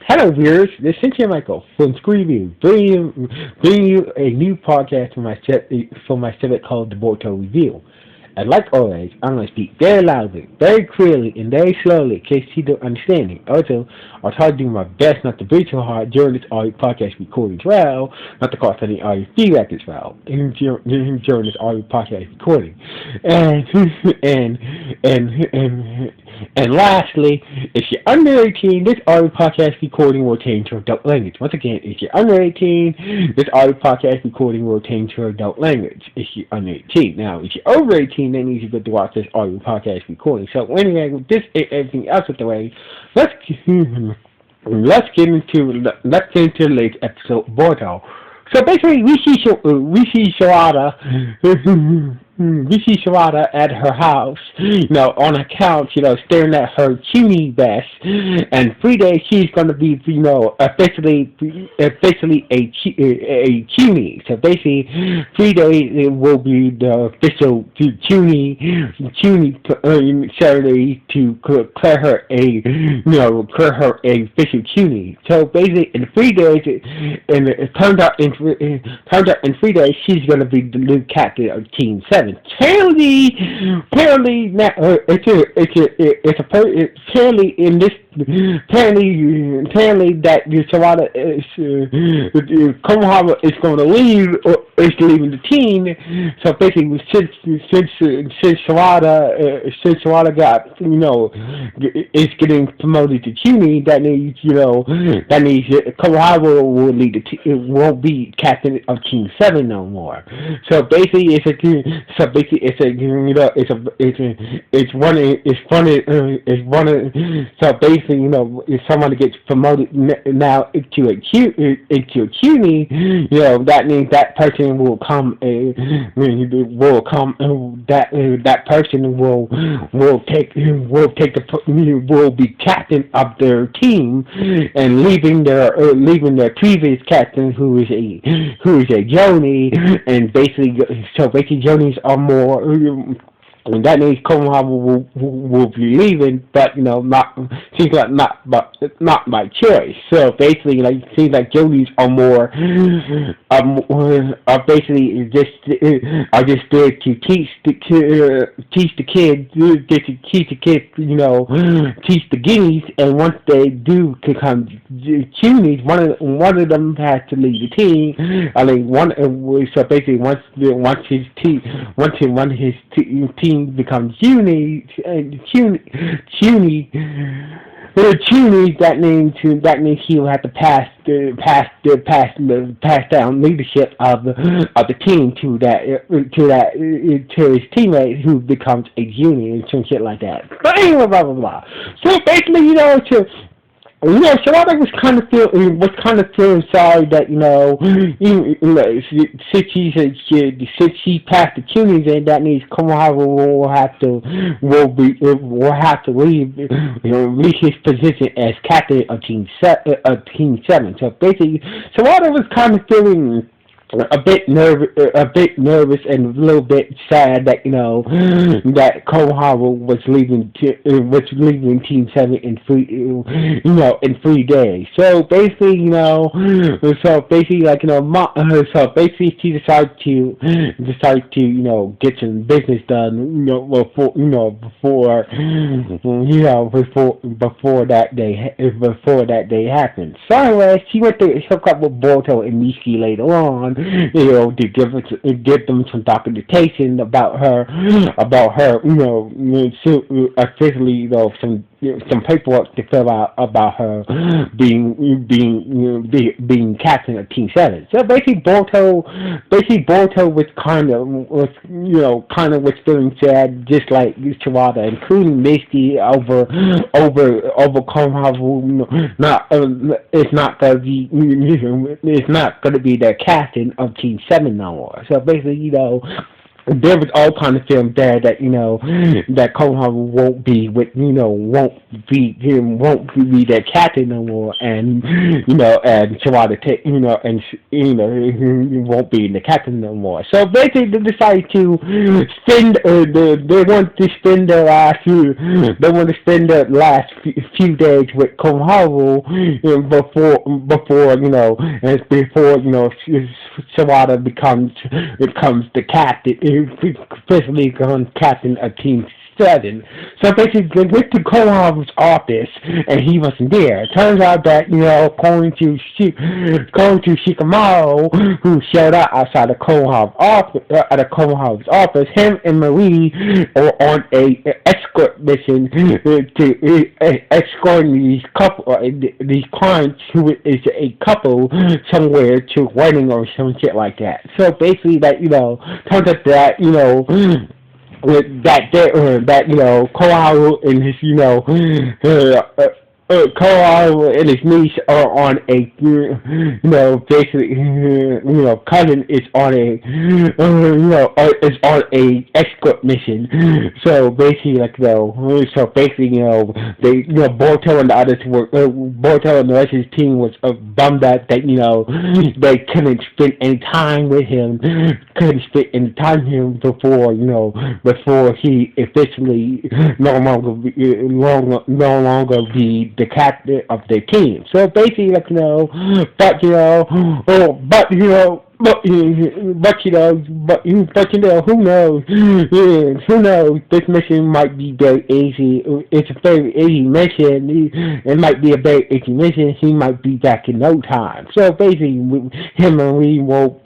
Hello, viewers. This is Cynthia Michael from Screenview, bringing you a new podcast for my segment called the Boruto Review. And like always, I'm going to speak very loudly, very clearly, and very slowly in case you don't understand me. Also, I'll try to do my best not to breathe too hard during this audio podcast recording as well, not to cause any audio feedback as well during this audio podcast recording. And and and and and lastly, if you're under 18, this audio podcast recording will change to adult language. Once again, if you're under 18, this audio podcast recording will change to adult language. If you're under 18, now if you're over 18, that means you get to watch this audio podcast recording. So anyway, with this and everything else with the way, let's let's get into the latest episode of Boruto. So basically, we see Sawada at her house, on a couch, staring at her chimney vest. And 3 days she's gonna be, officially a chimney. So basically, 3 days it will be the official chimney ceremony to declare her a official chimney. So basically, in 3 days, and it turns out in 3 days she's gonna be the new captain of Team 7. Apparently, apparently that Sawada Konohama is going to leave, or is leaving the team. So basically, since Sawada got, is getting promoted to Chuni, that means Konohama will lead won't be captain of Team 7 no more. So basically, so basically, if someone gets promoted now into a CUNY, that means that person will come, that person will be captain of their team, and leaving their previous captain, who is a Joni, and basically Jonis are more. And that means Konohama will be leaving, but seems like not by choice. So basically, it seems like Jonis are basically just there to teach the guineas, and once they do become Junies, one of them has to leave the team. So basically, once his team becomes CUNY, that means he will have to pass down leadership of the team to his teammate, who becomes a junior and some shit like that. But anyway, blah blah blah. So basically, Sawada was kind of feeling sorry that since she passed the tunes, and that means Konohama will have to leave his position as captain of Team 7. So basically, Sawada was kind of feeling a bit nervous and a little bit sad that that Konohama was leaving Team 7 in 3 days. So basically, she decided to get some business done, before that day happened. So anyway, she went to hook up with Boruto and Mishiki later on, to give them some documentation about her, officially, some paperwork to fill out about her being captain of Team 7. So basically, Boruto was kind of feeling sad, just like Sawada, including Misty over Konohama. It's not gonna be the captain of Team 7 no more. So basically, there was all kind of film there that that Konoha won't be with won't be their captain no more, and and Sawada take and he won't be the captain no more. So basically, they decided to spend they want to spend their last few days with Konoha before Sawada becomes the captain, officially becomes captain of Team 7. So basically, they went to Konoha's office, and he wasn't there. It turns out that, going to Shikamaru, who showed up outside of Konoha's office, him and Marie are on a escort mission to escort these clients who is a couple somewhere to wedding or some shit like that. So basically, that turns out that Koharu and his Koharu and his niece are on a basically cousin is on a is on a escort mission. So basically they Boruto and the others were Boruto and the rest of his team was bummed out that they couldn't spend any time with him, before he officially no longer be the captain of their team. So basically, who knows? Who knows? This mission might be very easy. It's a very easy mission. It might be a very easy mission. He might be back in no time. So basically, him and we will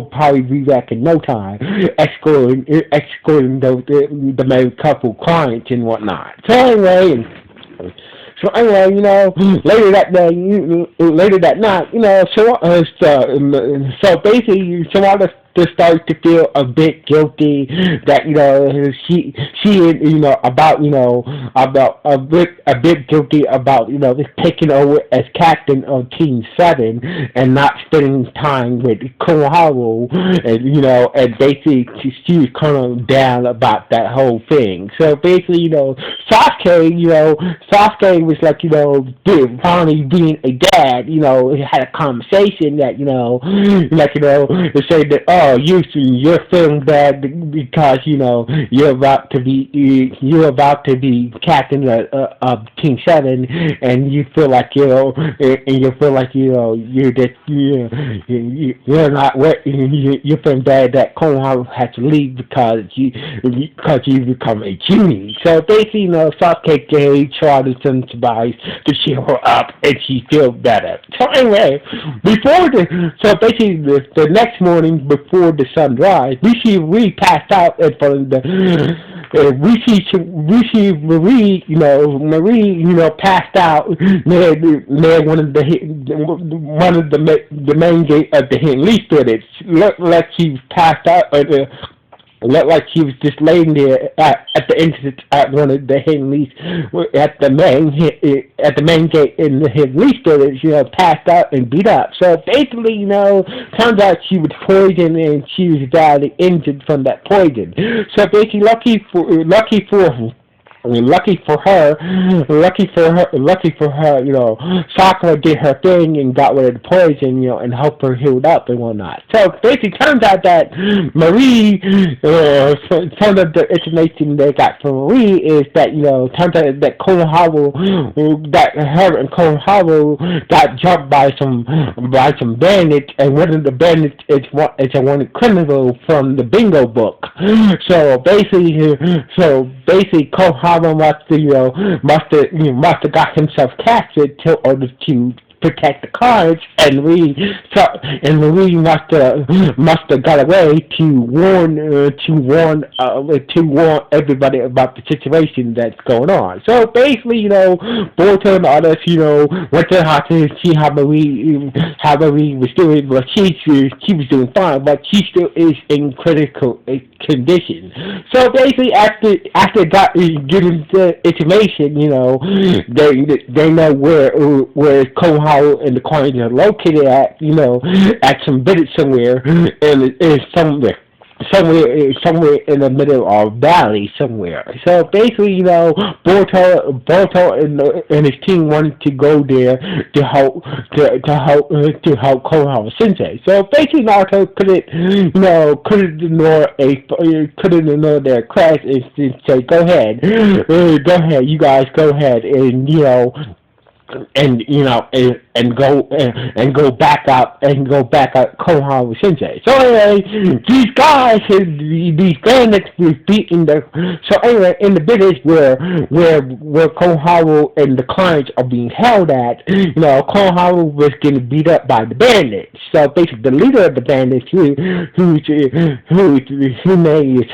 probably be back in no time, escorting the married couple clients and whatnot. So anyway, later that day, later that night, so basically, Sawada just started to feel a bit guilty that she about a bit guilty about taking over as captain of Team 7 and not spending time with Konoharu, and basically she was kind of down about that whole thing. So basically, Sasuke was like finally being a dad, had a conversation that to say that you're feeling bad because you're about to be captain of Team 7, and you feel like you're not you're feeling bad that Konoha has to leave because you become a genie. So basically, Sasuke gave Charlie some advice to cheer her up, and she feels better. So anyway, basically the next morning before the sunrise, we passed out in front of the. We see Marie, passed out near one of the main gate of the Hidden Leaf Village. Looked like she passed out. Looked like she was just laying there at the entrance at one of the Hidden Leaf at the main gate in the Hidden Leaf Village, passed out and beat up. So basically, turns out she was poisoned and she was badly injured from that poison. So basically, lucky for her, Sakura did her thing and got rid of the poison, and helped her heal up and whatnot. So basically, turns out that Marie, some of the information they got from Marie is that, turns out that that her and Konoharu got jumped by some bandits, and one of the bandits is a wanted criminal from the bingo book. So basically, Konoharu must have got himself captured in order to protect the cards, and Marie must have got away to warn everybody about the situation that's going on. So basically, Boruto and others, went to the hospital to see how Marie was doing. But she was doing fine, but she still is in critical condition. So basically, after given the information, they know where Konoha and the coins are located at some village somewhere, and it's somewhere. somewhere in the middle of valley somewhere. So basically, Boruto and his team wanted to go there to help Konoha Sensei. So basically, Naruto couldn't ignore their crash and say, go ahead, you guys go ahead and and go back up Konoha Sensei. So anyway, these bandits was beating the. So anyway, in the village where Konoha and the clients are being held at, Konoha was getting beat up by the bandits. So basically, the leader of the bandits, whose name is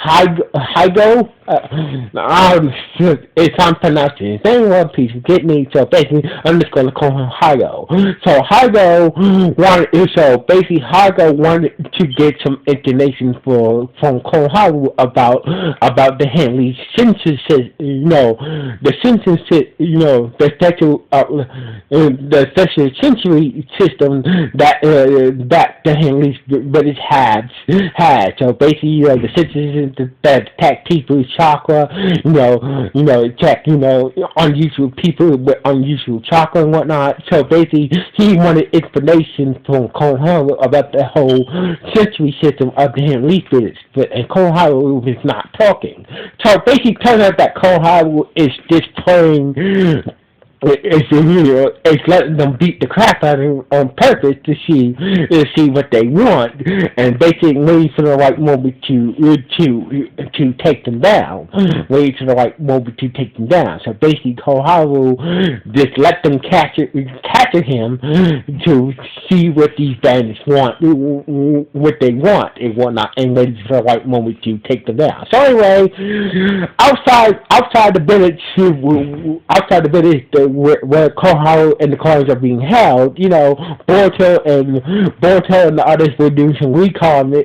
Hygo. If I'm pronouncing his name wrong, please forgive me. So basically, I'm just going to call him Hygo. So Hygo wanted to get some information from Konoha about the Henley census, the census, the special sensory system that the Henley British had. So basically, the census that attack people's chakra, check, unusual people with unusual chakra and whatnot. So basically, he wanted information from Konoha about the whole sensory system of the Henley British, and Konoha was not talking. So basically, it turns out that Konoha is just playing. It's letting them beat the crap out of him on purpose to see what they want, and basically waiting for the right moment to take them down. Waiting for the right moment to take them down. So basically, Koharu just let them capture him to see what these bandits want, what they want and whatnot, and waiting for the right moment to take them down. So anyway, outside the village, where Koharu and the cars are being held, Boruto and the others were doing some recon. They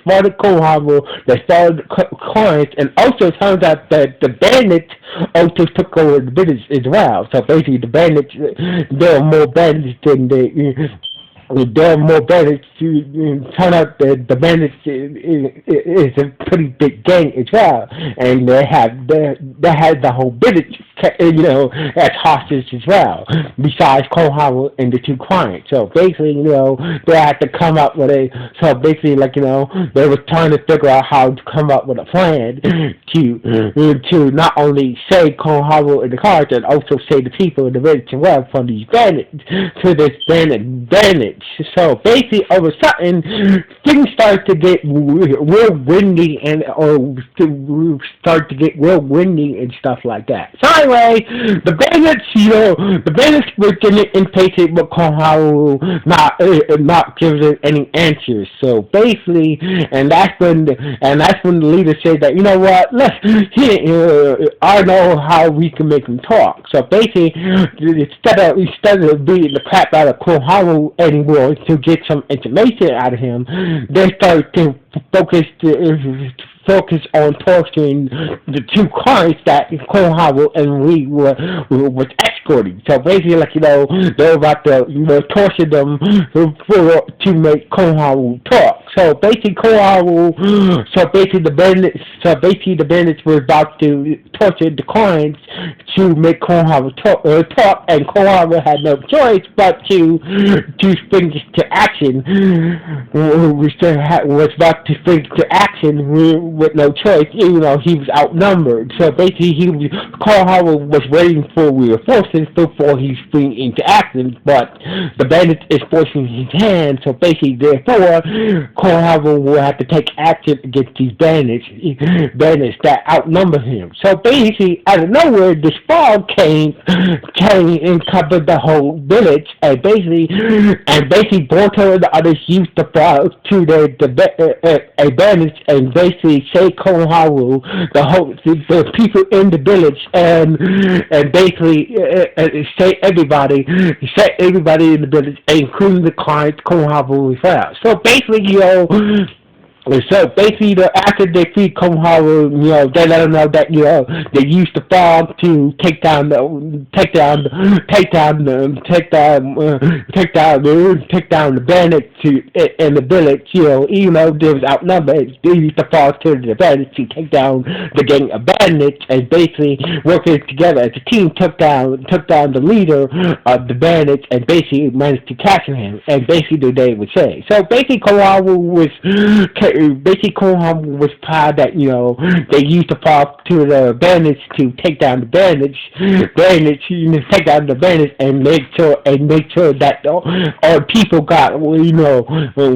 spotted Koharu, they spotted clients, and also turns out that the bandits also took over the business as well. So basically, the bandits, there are more bandits than there are more bandits. Turn out that the bandits is a pretty big gang as well, and they had the whole village, as hostages as well. Besides Koharu and the two clients, so basically, they had to come up with a. So basically, they were trying to figure out how to come up with a plan to not only save Koharu and the cars, and also save the people in the village as well from these bandits. To this bandits. So basically, all of a sudden, things start to get real windy and stuff like that. So anyway, the bandits were getting impatient with Koharu not giving any answers. So basically, and that's when the leader said that, I know how we can make them talk. So basically, instead of beating the crap out of Koharu anymore to get some information out of him, they started to focus on torturing the two clients that Konoha and we was escorting. So basically, they were about to torture them to make Konoha talk. So basically, the bandits were about to torture the clients to make Konoha talk, and Konoha had no choice but to spring to action. Was about to spring to action with no choice. He was outnumbered. So basically, Konoha was waiting for reinforcements before he sprang into action, but the bandit is forcing his hand. So basically, therefore, Konoha will have to take action against these bandits that outnumber him. So basically, out of nowhere, this fog came and covered the whole village, and basically, Boruto and the others used the fog to the bandits and basically say Konoha, the people in the village, and basically say everybody in the village, including the clients, Konoha as well. So basically, So basically, after they free Konohara, they let them know that they used the fog to take down the bandits in the village. Even though they was outnumbered, they used the fog to the bandits to take down the gang of bandits, and basically working together as a team took down the leader of the bandits, and basically managed to capture him. And basically, they would say so. Basically Konohama was proud that they used the power to the bandits to take down the take down the bandits, and make sure that all people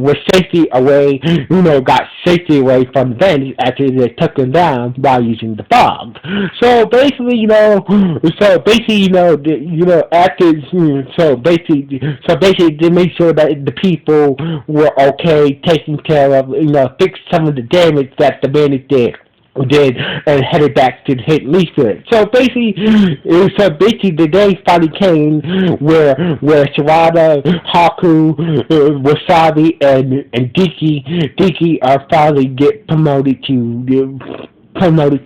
was safety away, got safety away from the bandits after they took them down by using the fog. So basically, after so basically they made sure that the people were okay, taken care of, fixed some of the damage that the bandits did and headed back to the hit Leafwood. So basically the day finally came where Sarada, Haku, Wasabi, and Diki are finally get promoted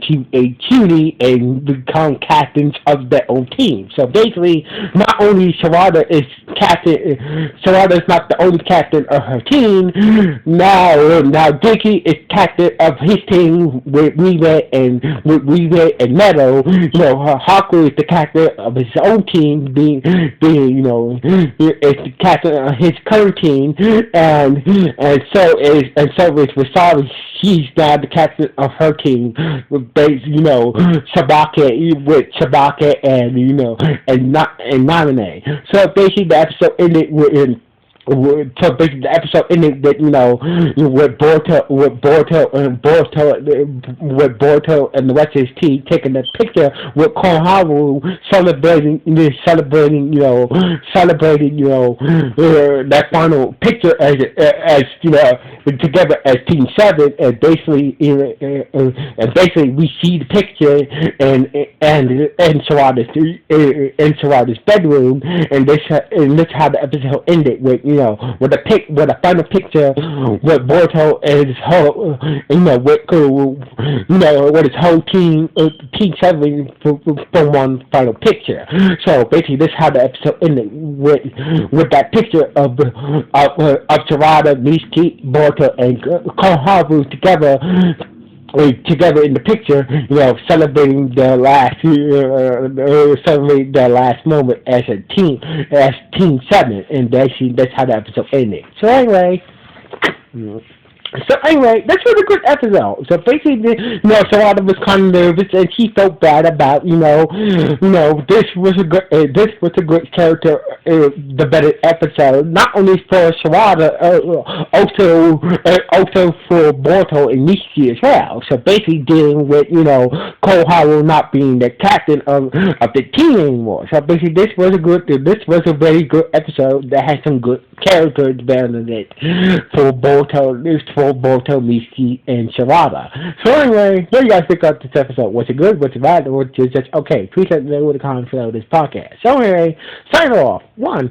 to a cutie and become captains of their own team. So basically, not only Sarada is not the only captain of her team. Now Dicky is captain of his team with Rive and Meadow. Haku is the captain of his own team, being is the captain of his current team, and so is Wasabi. She's now the captain of her team with Sabaka and Namine. So basically the episode ended with the episode ended with Boruto and the rest of his team taking a picture with Konohara celebrating that final picture as together as Team 7, and basically we see the picture in Sarada's bedroom, and this how the episode ended with with a final picture with Boruto and his whole with his whole team Team 7 from one final picture. So basically this how the episode ended with that picture of Sarada, Mishiki, Boruto, and Konohara together in the picture, celebrating their last moment as a team, as Team 7, and that's how the episode ended. So anyway, this was a good episode. So basically, Sarada was kind of nervous, and she felt bad about, this was a good character, the better episode. Not only for Sarada, also for Boruto and Nishi as well. So basically, dealing with Koharu not being the captain of the team anymore. So basically, this was a very good episode that had some good character development in it for Boruto, Miski, and Sarada. So anyway, what do you guys think of this episode? Was it good? Was it bad? Or was it just okay? Please let me know in the comments below this podcast. So anyway, sign off. 1,